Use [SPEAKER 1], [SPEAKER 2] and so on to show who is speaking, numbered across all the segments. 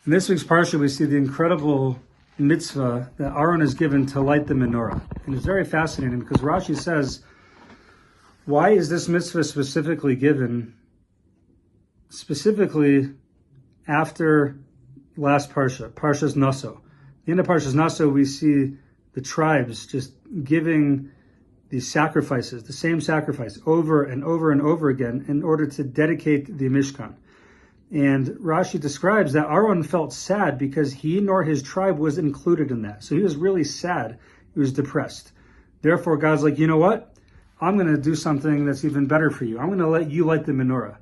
[SPEAKER 1] In this week's Parsha, we see the incredible mitzvah that Aaron is given to light the menorah. And it's very fascinating because Rashi says, why is this mitzvah specifically given, specifically after last Parsha, Parshas Naso? At the end of Parshas Naso, we see the tribes just giving these sacrifices, the same sacrifice, over and over and over again in order to dedicate the Mishkan. And Rashi describes that Aaron felt sad because he nor his tribe was included in that. So he was really sad. He was depressed. Therefore, God's like, you know what? I'm going to do something that's even better for you. I'm going to let you light the menorah.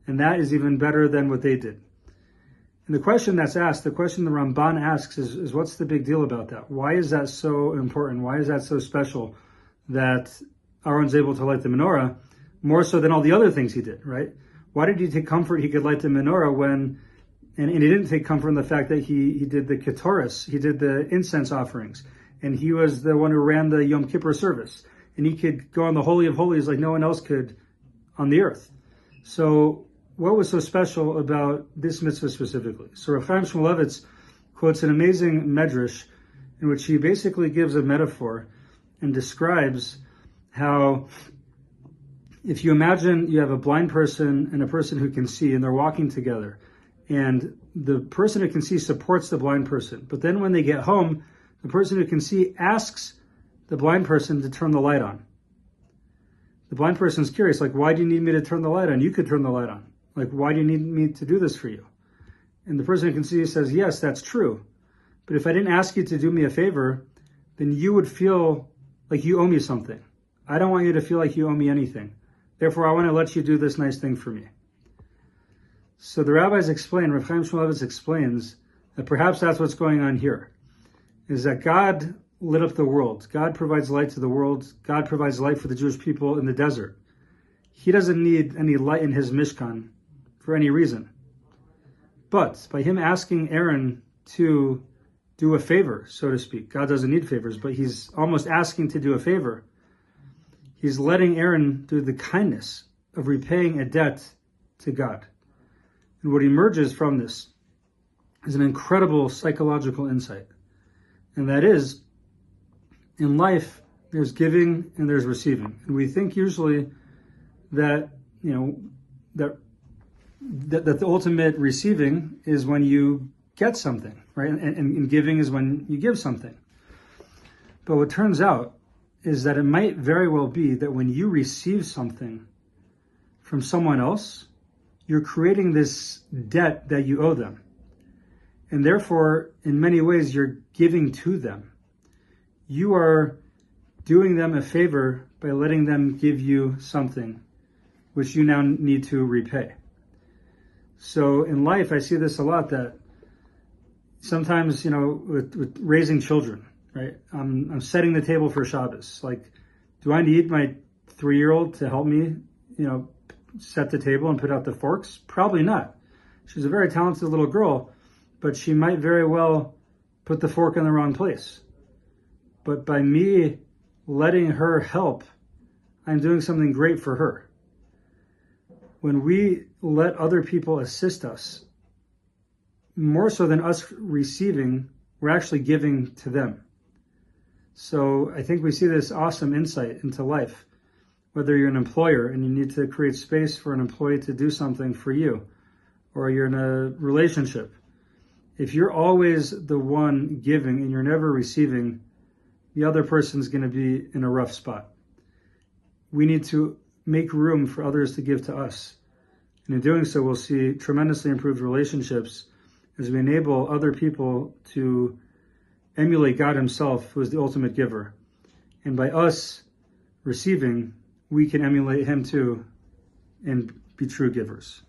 [SPEAKER 1] And that is even better than what they did. And the question that's asked, the question the Ramban asks is what's the big deal about that? Why is that so important? Why is that so special that Aaron's able to light the menorah more so than all the other things he did, right? Why did he take comfort he could light the menorah when, and he didn't take comfort in the fact that he did the ketoris, he did the incense offerings, and he was the one who ran the Yom Kippur service, and he could go on the Holy of Holies like no one else could on the earth. So what was so special about this mitzvah specifically? So Rav Chaim Shmulevitz quotes an amazing medrash in which he basically gives a metaphor and describes how if you imagine you have a blind person and a person who can see, and they're walking together, and the person who can see supports the blind person, but then when they get home, the person who can see asks the blind person to turn the light on. The blind person's curious, like, why do you need me to turn the light on? You could turn the light on. Like, why do you need me to do this for you? And the person who can see says, yes, that's true. But if I didn't ask you to do me a favor, then you would feel like you owe me something. I don't want you to feel like you owe me anything. Therefore, I want to let you do this nice thing for me. So the rabbis explain, Rav Chaim Shmulevitz explains, that perhaps that's what's going on here, is that God lit up the world. God provides light to the world. God provides light for the Jewish people in the desert. He doesn't need any light in his Mishkan for any reason. But by him asking Aaron to do a favor, so to speak, God doesn't need favors, but he's almost asking to do a favor. He's letting Aaron do the kindness of repaying a debt to God. And what emerges from this is an incredible psychological insight. And that is, in life, there's giving and there's receiving. And we think usually that, that the ultimate receiving is when you get something, right? And giving is when you give something. But what turns out is that it might very well be that when you receive something from someone else, you're creating this debt that you owe them. And therefore, in many ways, you're giving to them. You are doing them a favor by letting them give you something which you now need to repay. So in life, I see this a lot, that sometimes, with raising children, right? I'm setting the table for Shabbos. Like, do I need my 3-year-old to help me, set the table and put out the forks? Probably not. She's a very talented little girl, but she might very well put the fork in the wrong place. But by me letting her help, I'm doing something great for her. When we let other people assist us, more so than us receiving, we're actually giving to them. So I think we see this awesome insight into life. Whether you're an employer and you need to create space for an employee to do something for you, or you're in a relationship, if you're always the one giving and you're never receiving, the other person's going to be in a rough spot. We need to make room for others to give to us. And in doing so, we'll see tremendously improved relationships as we enable other people to emulate God himself, who is the ultimate giver. And by us receiving, we can emulate him too and be true givers.